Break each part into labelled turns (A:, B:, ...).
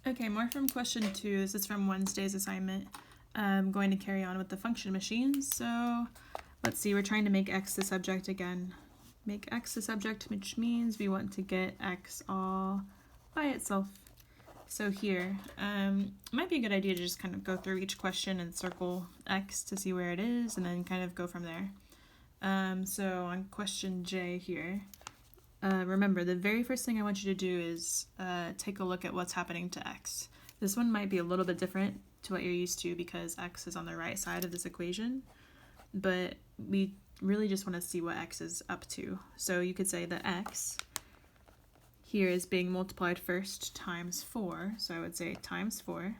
A: Okay, more from question 2. This is from Wednesday's assignment. I'm going to carry on with the function machine. So let's see, we're trying to make x the subject again. Make x the subject, which means we want to get x all by itself. So here, it might be a good idea to just kind of go through each question and circle x to see where it is and then kind of go from there. So on question J here, remember, the very first thing I want you to do is take a look at what's happening to x. This one might be a little bit different to what you're used to because x is on the right side of this equation, but we really just want to see what x is up to. So you could say that x here is being multiplied first times 4, so I would say times 4,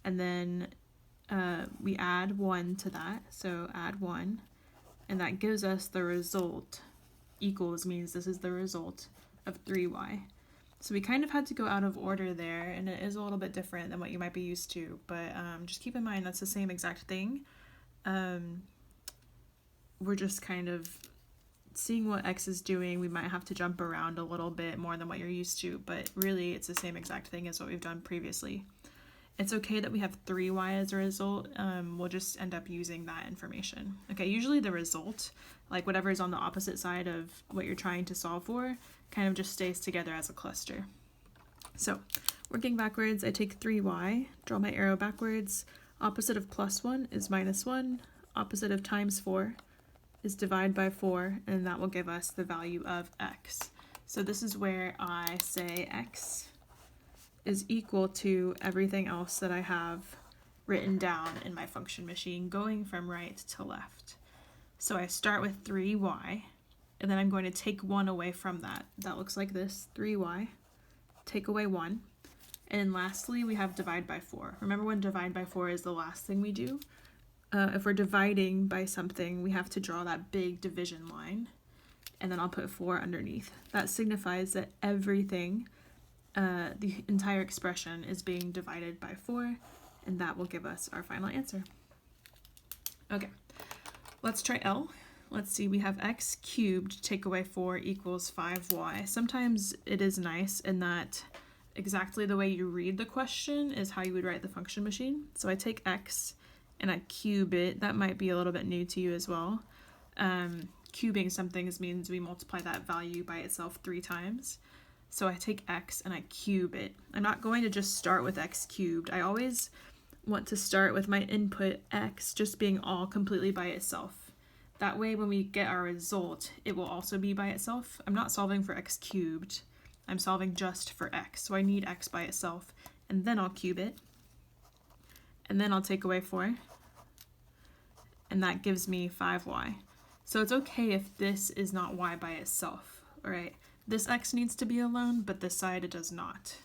A: and then we add 1 to that, so add 1, and that gives us the result. Equals means this is the result of 3y. So we kind of had to go out of order there, and it is a little bit different than what you might be used to, but just keep in mind that's the same exact thing. We're just kind of seeing what x is doing. We might have to jump around a little bit more than what you're used to, but really it's the same exact thing as what we've done previously. It's okay that we have 3y as a result. We'll just end up using that information. Okay, usually the result, like whatever is on the opposite side of what you're trying to solve for, kind of just stays together as a cluster. So working backwards, I take 3y, draw my arrow backwards. Opposite of plus 1 is minus 1. Opposite of times 4 is divide by 4, and that will give us the value of x. So this is where I say x is equal to everything else that I have written down in my function machine going from right to left. So I start with 3y, and then I'm going to take 1 away from that. That looks like this, 3y, take away 1. And then lastly, we have divide by 4. Remember when divide by 4 is the last thing we do? If we're dividing by something, we have to draw that big division line, and then I'll put 4 underneath. That signifies that everything, the entire expression, is being divided by 4, and that will give us our final answer. Okay, let's try L. Let's see, we have x cubed take away 4 equals 5y. Sometimes it is nice in that exactly the way you read the question is how you would write the function machine. So I take x and I cube it. That might be a little bit new to you as well. Cubing something means we multiply that value by itself 3 times. So I take x and I cube it. I'm not going to just start with x cubed. I always want to start with my input x just being all completely by itself. That way when we get our result, it will also be by itself. I'm not solving for x cubed. I'm solving just for x. So I need x by itself, and then I'll cube it. And then I'll take away 4, and that gives me 5y. So it's okay if this is not y by itself, all right? This x needs to be alone, but this side it does not,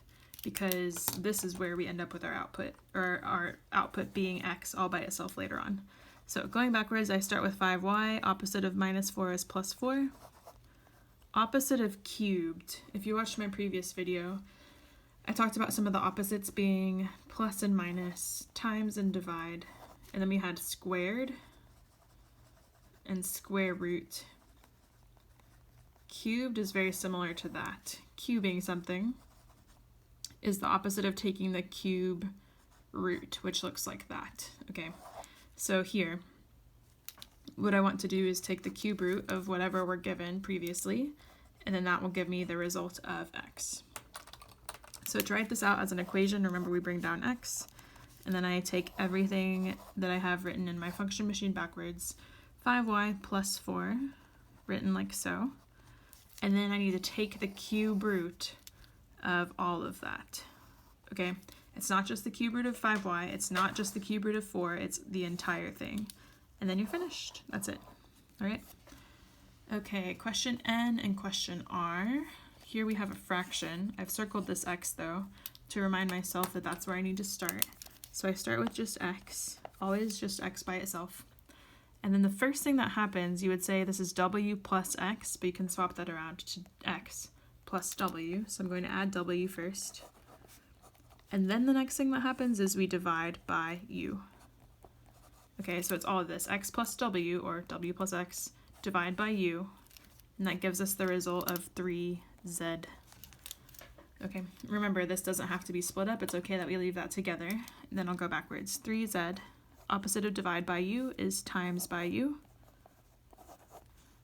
A: because this is where we end up with our output, or our output being x all by itself later on. So going backwards, I start with 5y, opposite of minus 4 is plus 4. Opposite of cubed, if you watched my previous video, I talked about some of the opposites being plus and minus, times and divide, and then we had squared and square root. Cubed is very similar to that. Cubing something is the opposite of taking the cube root, which looks like that. Okay, so here, what I want to do is take the cube root of whatever we're given previously, and then that will give me the result of x. So to write this out as an equation, remember we bring down x, and then I take everything that I have written in my function machine backwards, 5y plus 4, written like so, and then I need to take the cube root of all of that. Okay, it's not just the cube root of 5y, it's not just the cube root of 4, it's the entire thing. And then you're finished. That's it. All right. Okay, question N and question R. Here we have a fraction. I've circled this x though to remind myself that that's where I need to start. So I start with just x, always just x by itself. And then the first thing that happens, you would say this is w plus x, but you can swap that around to x plus w. So I'm going to add w first. And then the next thing that happens is we divide by u. Okay, so it's all of this, x plus w, or w plus x, divide by u, and that gives us the result of 3z. Okay, remember this doesn't have to be split up. It's okay that we leave that together. And then I'll go backwards. 3z, opposite of divide by u is times by u.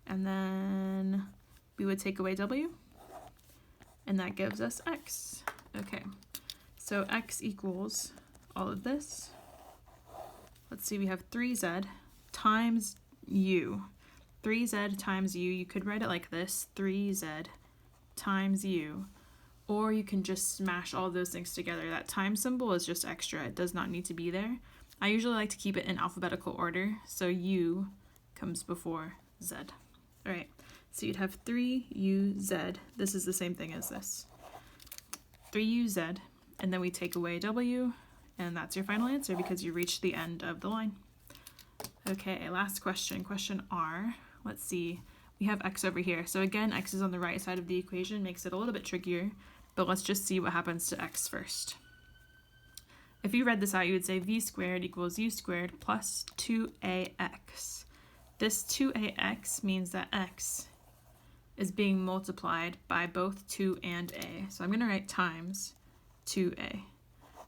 A: And then we would take away w, and that gives us x. Okay, so x equals all of this. Let's see, we have 3z times u. 3z times u, you could write it like this, 3z times u. Or you can just smash all those things together. That time symbol is just extra. It does not need to be there. I usually like to keep it in alphabetical order, so u comes before z. All right, so you'd have 3uz. This is the same thing as this. 3uz, and then we take away w, and that's your final answer because you reached the end of the line. Okay, last question, question R. Let's see, we have x over here. So again, x is on the right side of the equation, makes it a little bit trickier, but let's just see what happens to x first. If you read this out, you would say v squared equals u squared plus 2ax. This 2ax means that x is being multiplied by both 2 and a. So I'm going to write times 2a.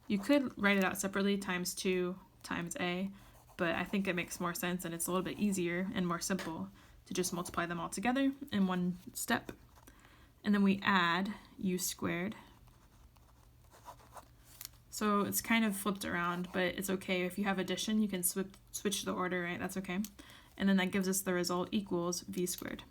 A: You could write it out separately, times 2 times a, but I think it makes more sense and it's a little bit easier and more simple to just multiply them all together in one step. And then we add u squared. So it's kind of flipped around, but it's okay. If you have addition, you can switch the order, right? That's okay. And then that gives us the result equals v squared.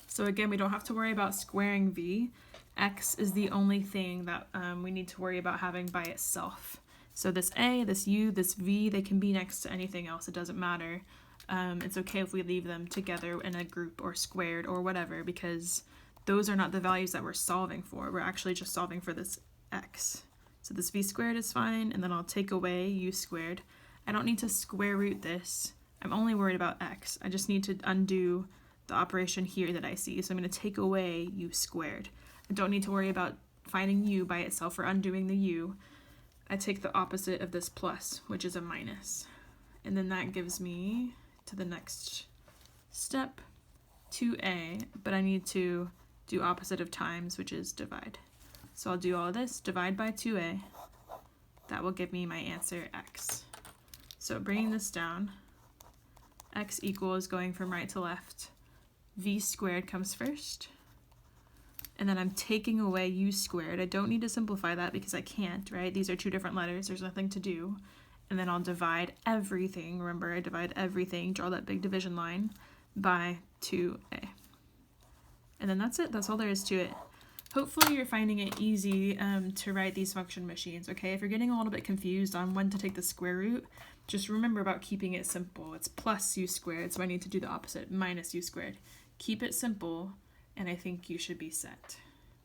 A: So again, we don't have to worry about squaring v. X is the only thing that we need to worry about having by itself. So this a, this u, this v, they can be next to anything else. It doesn't matter. It's okay if we leave them together in a group or squared or whatever, because those are not the values that we're solving for. We're actually just solving for this x. So this v squared is fine, and then I'll take away u squared. I don't need to square root this. I'm only worried about x. I just need to undo the operation here that I see. So I'm going to take away u squared. I don't need to worry about finding u by itself or undoing the u. I take the opposite of this plus, which is a minus. And then that gives me to the next step, 2a, but I need to do opposite of times, which is divide. So I'll do all this, divide by 2a. That will give me my answer, x. So bringing this down, x equals, going from right to left, v squared comes first. And then I'm taking away u squared. I don't need to simplify that because I can't, right? These are two different letters. There's nothing to do. And then I'll divide everything. Remember, I divide everything, draw that big division line, by 2a. And then that's it. That's all there is to it. Hopefully you're finding it easy to write these function machines, okay? If you're getting a little bit confused on when to take the square root, just remember about keeping it simple. It's plus u squared, so I need to do the opposite, minus u squared. Keep it simple, and I think you should be set.